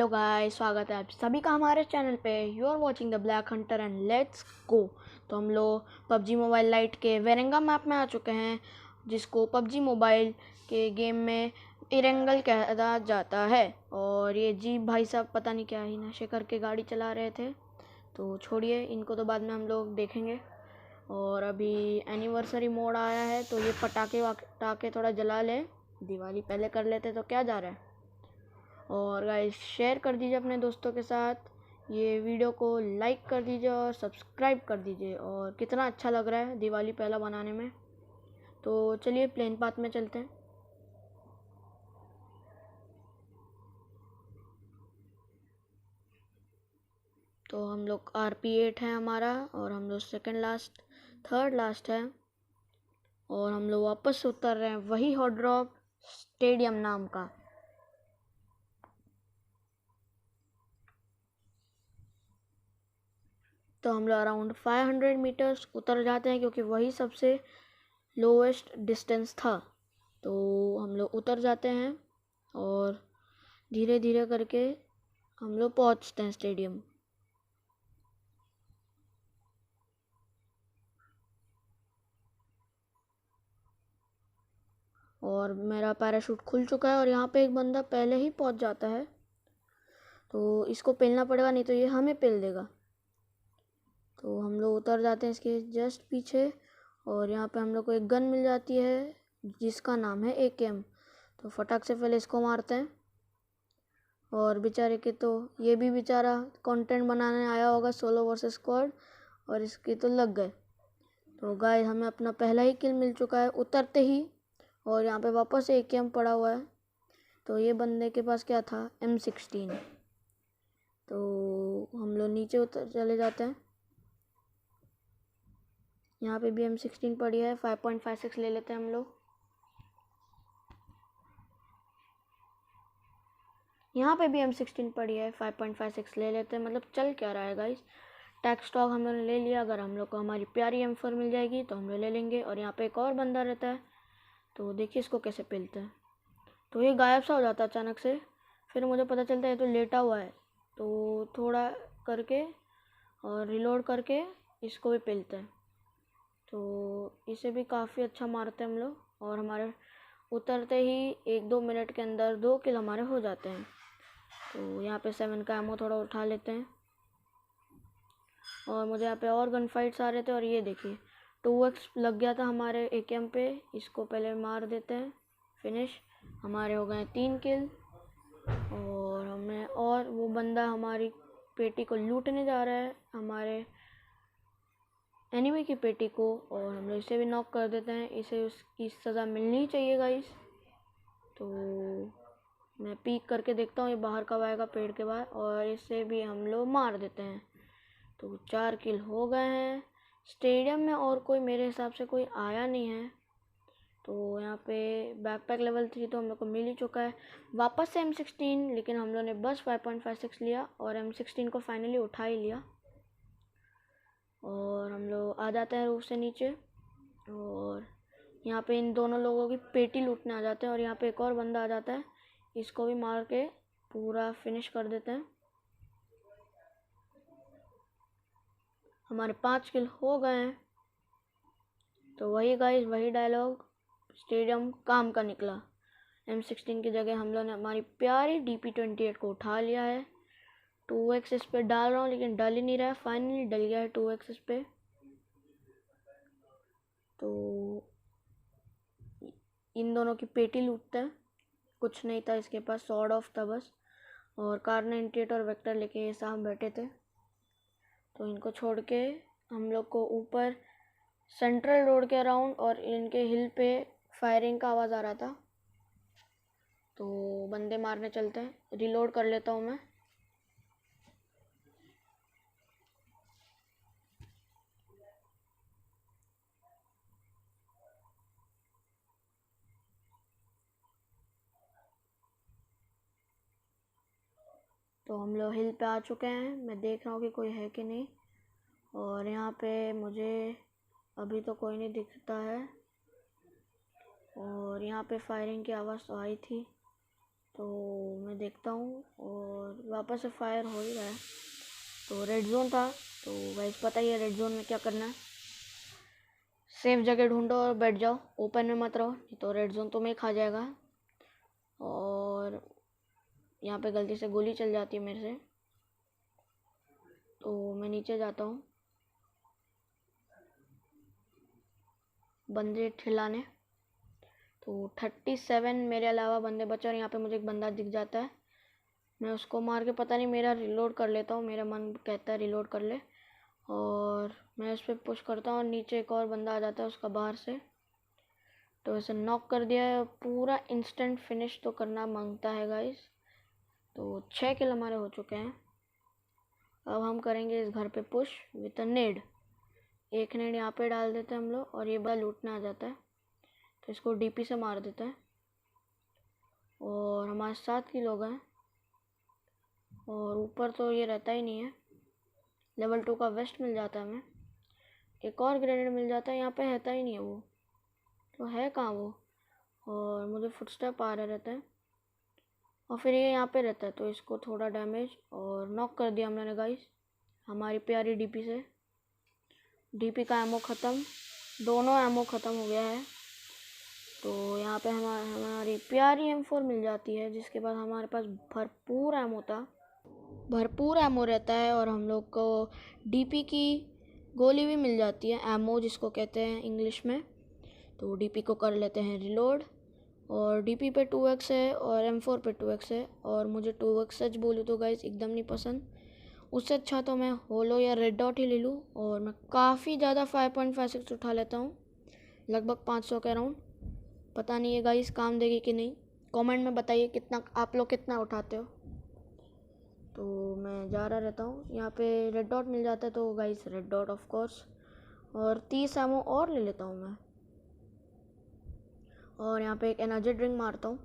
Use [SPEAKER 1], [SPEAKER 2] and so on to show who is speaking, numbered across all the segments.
[SPEAKER 1] Hello guys, स्वागत है आप सभी का हमारे चैनल पे। You are watching the Black Hunter and let's go. तो हम लोग पबजी मोबाइल लाइट के वेरेंगा मैप में आ चुके हैं, जिसको पबजी मोबाइल के गेम में इरेंगल कहा जाता है। और ये जी भाई साहब पता नहीं क्या ही नशे करके गाड़ी चला रहे थे, तो छोड़िए इनको, तो बाद में हम लोग देखेंगे। और अभी एनिवर्सरी मोड आया है, तो ये पटाखे वटाखे थोड़ा जला लें, दिवाली पहले कर लेते तो क्या जा रहा है। और गाइस शेयर कर दीजिए अपने दोस्तों के साथ, ये वीडियो को लाइक कर दीजिए और सब्सक्राइब कर दीजिए। और कितना अच्छा लग रहा है दिवाली पहला बनाने में। तो चलिए प्लेन पाथ में चलते हैं। तो हम लोग RP8 है हमारा, और हम लोग थर्ड लास्ट है। और हम लोग वापस से उतर रहे हैं वही हॉट ड्रॉप स्टेडियम नाम का। तो हम लोग अराउंड 500 मीटर्स उतर जाते हैं, क्योंकि वही सबसे लोवेस्ट डिस्टेंस था। तो हम लोग उतर जाते हैं और धीरे धीरे करके हम लोग पहुंचते हैं स्टेडियम। और मेरा पैराशूट खुल चुका है, और यहाँ पे एक बंदा पहले ही पहुंच जाता है, तो इसको पेलना पड़ेगा, नहीं तो ये हमें पेल देगा। तो हम लोग उतर जाते हैं इसके जस्ट पीछे, और यहाँ पे हम लोग को एक गन मिल जाती है जिसका नाम है AKM। तो फटाक से पहले इसको मारते हैं। और बेचारे के तो ये भी बेचारा कंटेंट बनाने आया होगा सोलो वर्सेस स्क्वाड, और इसके तो लग गए। तो गाइस हमें अपना पहला ही किल मिल चुका है उतरते ही। और यहाँ पे वापस AKM पड़ा हुआ है। तो ये बंदे के पास क्या था, M16। तो हम लोग नीचे उतर चले जाते हैं। यहाँ पे भी M16 पड़ी है, 5.56 ले लेते हैं हम लोग। यहाँ पे भी M16 पड़ी है, 5.56 ले लेते हैं। मतलब चल क्या रहा है गाइस, टैग स्टॉक हम लोग ने ले लिया। अगर हम लोग को हमारी प्यारी M4 मिल जाएगी तो हम लोग ले लेंगे। और यहाँ पे एक और बंदा रहता है, तो देखिए इसको कैसे पेलते हैं। तो ये गायब सा हो जाता है अचानक से, फिर मुझे पता चलता है ये तो लेटा हुआ है। तो थोड़ा करके और रिलोड करके इसको भी पेलते हैं। तो इसे भी काफ़ी अच्छा मारते हैं हम लोग, और हमारे उतरते ही 1-2 मिनट के अंदर 2 किल हमारे हो जाते हैं। तो यहाँ पे 7 का एमो थोड़ा उठा लेते हैं। और मुझे यहाँ पे और गन फाइट्स आ रहे थे, और ये देखिए 2x लग गया था हमारे AKM पे। इसको पहले मार देते हैं, फिनिश। हमारे हो गए 3 किल। और हमें, और वो बंदा हमारी पेटी को लूटने जा रहा है, हमारे एनिमी की पेटी को। और हम लोग इसे भी नॉक कर देते हैं, इसे उसकी सज़ा मिलनी चाहिए गाइस। तो मैं पीक करके देखता हूँ ये बाहर कब आएगा पेड़ के बाहर, और इसे भी हम लोग मार देते हैं। तो 4 किल हो गए हैं। स्टेडियम में और कोई मेरे हिसाब से कोई आया नहीं है। तो यहाँ पे बैकपैक लेवल 3 तो हम लोग को मिल ही चुका है। वापस से M16, लेकिन हम लोग ने बस 5.56 लिया और M16 को फाइनली उठा ही लिया। और हम लोग आ जाते हैं रूफ से नीचे, और यहाँ पे इन दोनों लोगों की पेटी लूटने आ जाते हैं। और यहाँ पे एक और बंदा आ जाता है, इसको भी मार के पूरा फिनिश कर देते हैं। हमारे 5 किल हो गए हैं। तो वही गाइस, वही डायलॉग, स्टेडियम काम का निकला। M16 की जगह हम लोग ने हमारी प्यारी DP28 को उठा लिया है। 2x इस पे डाल रहा हूँ, लेकिन डल ही नहीं रहा है। फाइनली डल गया है 2x इस पे। तो इन दोनों की पेटी लूटते हैं। कुछ नहीं था इसके पास, सॉर्ड ऑफ था बस। और कार 98 और वेक्टर लेके ये साहब बैठे थे। तो इनको छोड़ के हम लोग को ऊपर सेंट्रल रोड के अराउंड और इनके हिल पे फायरिंग का आवाज़ आ रहा था। तो बंदे मारने चलते हैं, रिलोड कर लेता हूँ मैं। तो हम लोग हिल पे आ चुके हैं, मैं देख रहा हूँ कि कोई है कि नहीं। और यहाँ पे मुझे अभी तो कोई नहीं दिखता है। और यहाँ पे फायरिंग की आवाज़ तो आई थी। तो मैं देखता हूँ और वापस से फायर हो ही रहा है। तो रेड जोन था, तो गाइस पता ही है रेड जोन में क्या करना है। सेफ जगह ढूंढो और बैठ जाओ, ओपन में मत रहो, नहीं तो रेड जोन तुम्हें खा जाएगा। और यहाँ पे गलती से गोली चल जाती है मेरे से, तो मैं नीचे जाता हूँ बंदे ठिलाने। तो 37 मेरे अलावा बंदे बचे और यहाँ पे मुझे एक बंदा दिख जाता है। मैं उसको मार के पता नहीं मेरा रिलोड कर लेता हूँ, मेरा मन कहता है रिलोड कर ले, और मैं उस पर पुश करता हूँ और नीचे एक और बंदा आ जाता है उसका बाहर से। तो इसे नॉक कर दिया है। पूरा इंस्टेंट फिनिश तो करना मांगता है गाइस। तो 6 किल हमारे हो चुके हैं। अब हम करेंगे इस घर पे पुश विद अ नेड। एक नेड यहाँ पे डाल देते हैं हम लोग और ये बड़ा लूटने आ जाता है, तो इसको डीपी से मार देता है। और हमारे 7 किल हो गए। और ऊपर तो ये रहता ही नहीं है। लेवल 2 का वेस्ट मिल जाता है हमें, एक और ग्रेनेड मिल जाता है। यहाँ पे रहता ही नहीं है वो, तो है कहाँ वो। और मुझे फुटस्टेप आ रहे रहते हैं और फिर ये यहाँ पे रहता है, तो इसको थोड़ा डैमेज और नॉक कर दिया हमने गाइस हमारी प्यारी डीपी से। डीपी का एमओ ख़त्म, दोनों एमओ ख़त्म हो गया है। तो यहाँ पे हमारी प्यारी M4 मिल जाती है, जिसके बाद हमारे पास भरपूर एमओ था, भरपूर एमओ रहता है। और हम लोग को डीपी की गोली भी मिल जाती है, एमओ जिसको कहते हैं इंग्लिश में। तो डीपी को कर लेते हैं रिलोड। और डीपी पे 2x है और M4 पे 2x है, और मुझे 2x सच बोलूँ तो गाइस एकदम नहीं पसंद। उससे अच्छा तो मैं होलो या रेड डॉट ही ले लूँ। और मैं काफ़ी ज़्यादा 5.56 उठा लेता हूँ, लगभग 500 के अराउंड। पता नहीं है गाइस काम देगी कि नहीं, कमेंट में बताइए कितना आप लोग कितना उठाते हो। तो मैं जा रहा रहता हूँ, यहाँ पे रेड डॉट मिल जाता है, तो guys red dot of course. और 30 एमओ और ले लेता हूँ मैं। और यहाँ पे एक एनर्जी ड्रिंक मारता हूँ।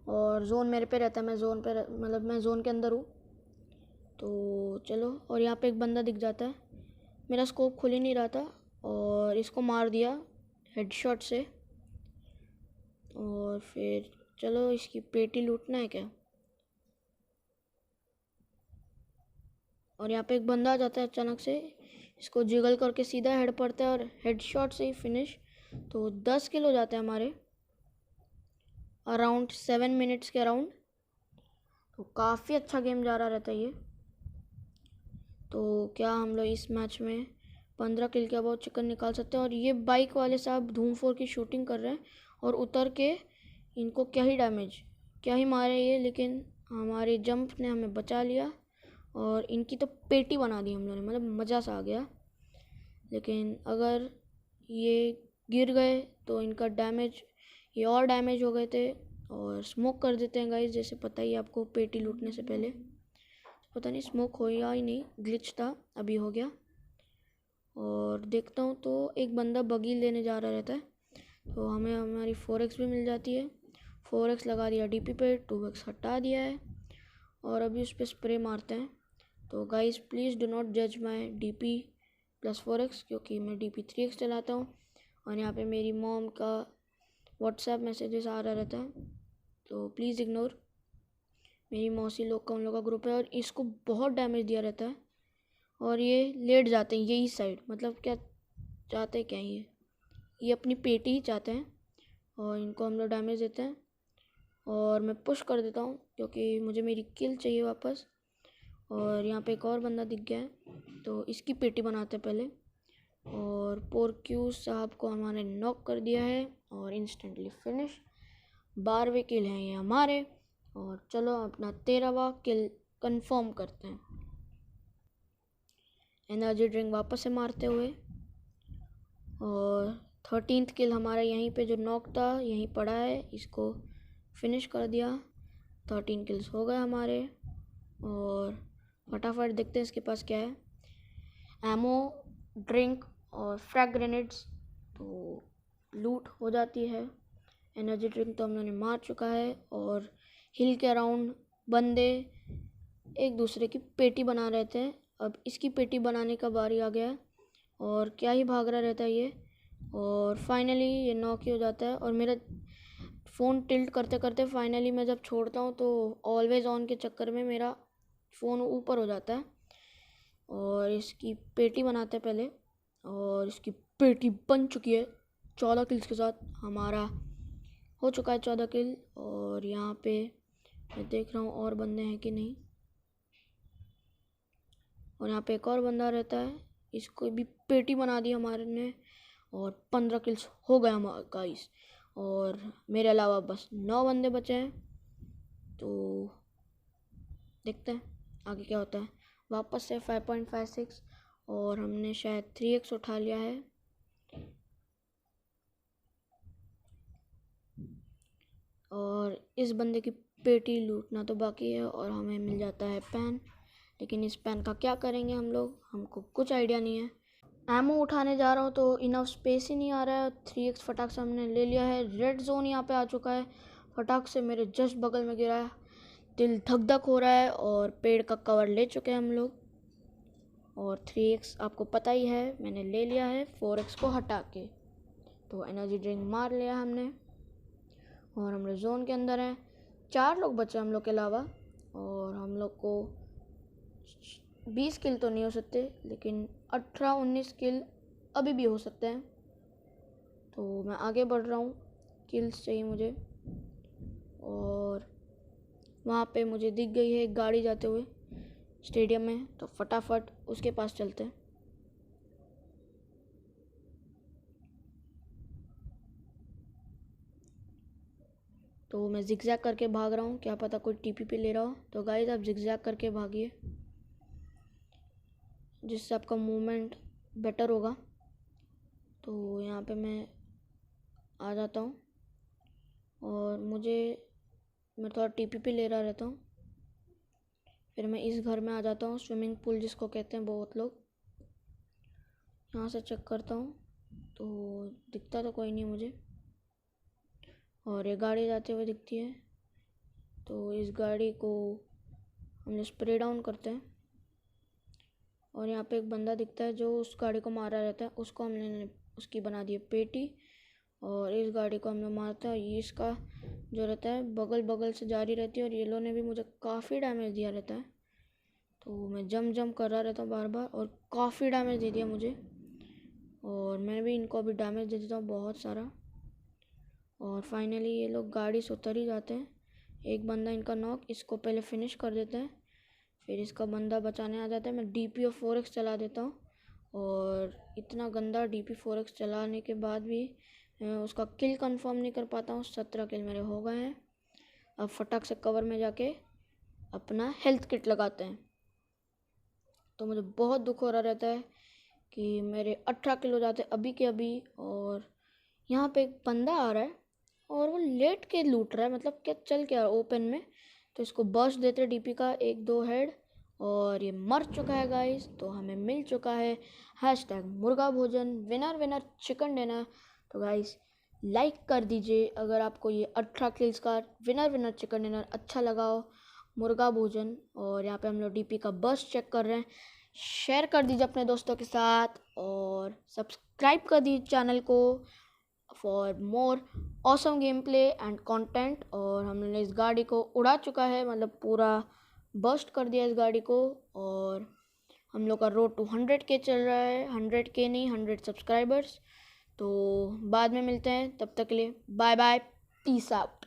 [SPEAKER 1] और जोन मेरे पे रहता है, मैं जोन पे मतलब मैं जोन के अंदर हूँ। तो चलो, और यहाँ पे एक बंदा दिख जाता है, मेरा स्कोप खुल ही नहीं रहा था और इसको मार दिया हेडशॉट से। और फिर चलो इसकी पेटी लूटना है क्या। और यहाँ पे एक बंदा आ जाता है अचानक से, इसको जिगल करके सीधा हेड पड़ता है और हेडशॉट से ही फिनिश। तो 10 किल हो जाते हैं हमारे अराउंड 7 मिनट्स के अराउंड। तो काफ़ी अच्छा गेम जा रहा रहता है ये। तो क्या हम लोग इस मैच में 15 किल के अबाउट चिकन निकाल सकते हैं। और ये बाइक वाले साहब धूम 4 की शूटिंग कर रहे हैं और उतर के इनको क्या ही डैमेज, क्या ही मारे ये, लेकिन हमारे जंप ने हमें बचा लिया और इनकी तो पेटी बना दी हम लोगों ने, मतलब मज़ा सा आ गया। लेकिन अगर ये गिर गए तो इनका डैमेज, ये और डैमेज हो गए थे। और स्मोक कर देते हैं गाइस, जैसे पता ही आपको पेटी लूटने से पहले। पता नहीं स्मोक हो या ही नहीं, ग्लिच था, अभी हो गया। और देखता हूँ तो एक बंदा बगी लेने जा रहा रहता है, तो हमें हमारी 4x भी मिल जाती है। 4x लगा दिया डीपी पे, 2x हटा दिया है और अभी उस पर स्प्रे मारते हैं। तो गाइस प्लीज़ डू नॉट जज माई डीपी प्लस 4x, क्योंकि मैं डीपी 3x चलाता हूँ। और यहाँ पे मेरी मॉम का व्हाट्सएप मैसेजेस आ रहा रहता है, तो प्लीज़ इग्नोर। मेरी मौसी लोग का उन लोग का ग्रुप है और इसको बहुत डैमेज दिया रहता है और ये लेट जाते हैं यही साइड। मतलब क्या चाहते हैं, क्या ये अपनी पेटी ही चाहते हैं और इनको हम लोग डैमेज देते हैं। और मैं पुश कर देता हूँ क्योंकि मुझे मेरी किल चाहिए वापस। और यहाँ पे एक और बंदा दिख गया है, तो इसकी पेटी बनाते हैं पहले। और पोरक्यूज साहब को हमारे नॉक कर दिया है और इंस्टेंटली फिनिश। 12वें किल हैं ये हमारे। और चलो अपना 13वां किल कंफर्म करते हैं एनर्जी ड्रिंक वापस से मारते हुए। और 13th किल हमारा यहीं पे जो नॉक था यहीं पड़ा है, इसको फिनिश कर दिया। 13 किल्स हो गए हमारे। और फटाफट देखते हैं इसके पास क्या है, एमो, ड्रिंक और फ्रैग ग्रेनेड्स, तो लूट हो जाती है। एनर्जी ड्रिंक तो हम लोगों ने मार चुका है और हिल के अराउंड बंदे एक दूसरे की पेटी बना रहे थे। अब इसकी पेटी बनाने का बारी आ गया और क्या ही भाग रहा रहता है ये। और फाइनली ये नॉक ही हो जाता है और मेरा फ़ोन टिल्ट करते करते फाइनली मैं जब छोड़ता हूँ तो ऑलवेज़ ऑन के चक्कर में मेरा फ़ोन ऊपर हो जाता है। और इसकी पेटी बनाते हैं पहले, और इसकी पेटी बन चुकी है 14 किल्स के साथ। हमारा हो चुका है 14 किल। और यहाँ पे मैं देख रहा हूँ और बंदे हैं कि नहीं। और यहाँ पे एक और बंदा रहता है, इसको भी पेटी बना दी हमारे ने, और 15 किल्स हो गए हमारे गाइस। और मेरे अलावा बस 9 बंदे बचे हैं। तो देखते हैं आगे क्या होता है। वापस से 5.56 और हमने शायद 3x उठा लिया है। और इस बंदे की पेटी लूटना तो बाकी है और हमें मिल जाता है पेन। लेकिन इस पेन का क्या करेंगे हम लोग, हमको कुछ आइडिया नहीं है। एमओ उठाने जा रहा हूँ तो इनफ स्पेस ही नहीं आ रहा है। 3x फटाक से हमने ले लिया है। रेड जोन यहाँ पे आ चुका है, फटाक से मेरे जस्ट बगल में गिरा है। दिल धक धक हो रहा है। और पेड़ का कवर ले चुके हैं हम लोग। और 3x आपको पता ही है मैंने ले लिया है 4x को हटा के। तो एनर्जी ड्रिंक मार लिया हमने और हम लोग जोन के अंदर हैं। 4 लोग बचे हम लोग के अलावा। और हम लोग को 20 किल तो नहीं हो सकते, लेकिन 18-19 किल अभी भी हो सकते हैं। तो मैं आगे बढ़ रहा हूँ, किल्स चाहिए मुझे। और वहाँ पे मुझे दिख गई है एक गाड़ी जाते हुए स्टेडियम में, तो फटाफट उसके पास चलते हैं। तो मैं जिगजैग करके भाग रहा हूँ, क्या पता कोई टीपी पे ले रहा हो। तो गाइस आप जिगजैग करके भागिए, जिससे आपका मूवमेंट बेटर होगा। तो यहाँ पे मैं आ जाता हूँ और मैं थोड़ा टीपी पे ले रहा रहता हूँ। फिर मैं इस घर में आ जाता हूँ, स्विमिंग पूल जिसको कहते हैं बहुत लोग। यहाँ से चेक करता हूँ तो दिखता तो कोई नहीं मुझे। और ये गाड़ी जाते हुए दिखती है, तो इस गाड़ी को हम लोग स्प्रे डाउन करते हैं। और यहाँ पे एक बंदा दिखता है जो उस गाड़ी को मारा रहता है, उसको हमने उसकी बना दी है पेटी। और इस गाड़ी को हम लोग मारते हैं। ये इसका जो रहता है बगल बगल से जारी रहती है। और येलो ने भी मुझे काफ़ी डैमेज दिया रहता है, तो मैं जंप कर रहा रहता हूँ बार बार, और काफ़ी डैमेज दे दिया मुझे। और मैं भी इनको अभी डैमेज दे देता हूँ बहुत सारा। और फाइनली ये लोग गाड़ी से उतर ही जाते हैं। एक बंदा इनका नॉक, इसको पहले फिनिश कर देते हैं, फिर इसका बंदा बचाने आ जाता है। मैं DP और 4x चला देता हूँ। और इतना गंदा DP 4x चलाने के बाद भी उसका किल कंफर्म नहीं कर पाता हूँ। 17 किल मेरे हो गए हैं। अब फटाक से कवर में जाके अपना हेल्थ किट लगाते हैं। तो मुझे बहुत दुख हो रहा रहता है कि मेरे 18 किल हो जाते अभी के अभी। और यहाँ पे एक बंदा आ रहा है और वो लेट के लूट रहा है, मतलब क्या चल क्या ओपन में। तो इसको बर्स्ट देते DP का 1-2 हेड, और ये मर चुका है गाइस। तो हमें मिल चुका है #मुर्गा भोजन विनर विनर चिकन डिनर। तो गाइस लाइक कर दीजिए अगर आपको ये 18 किल्स का विनर विनर चिकन डिनर अच्छा लगा हो, मुर्गा भोजन। और यहाँ पे हम लोग DP का बर्स्ट चेक कर रहे हैं। शेयर कर दीजिए अपने दोस्तों के साथ और सब्सक्राइब कर दीजिए चैनल को for more awesome game play and content. और हमने इस गाड़ी को उड़ा चुका है, मतलब पूरा बर्स्ट कर दिया इस गाड़ी को। और हम लोग का रोड टू 100K चल रहा है, 100K नहीं 100 सब्सक्राइबर्स। तो बाद में मिलते हैं, तब तक के लिए बाय बाय, पीस आउट।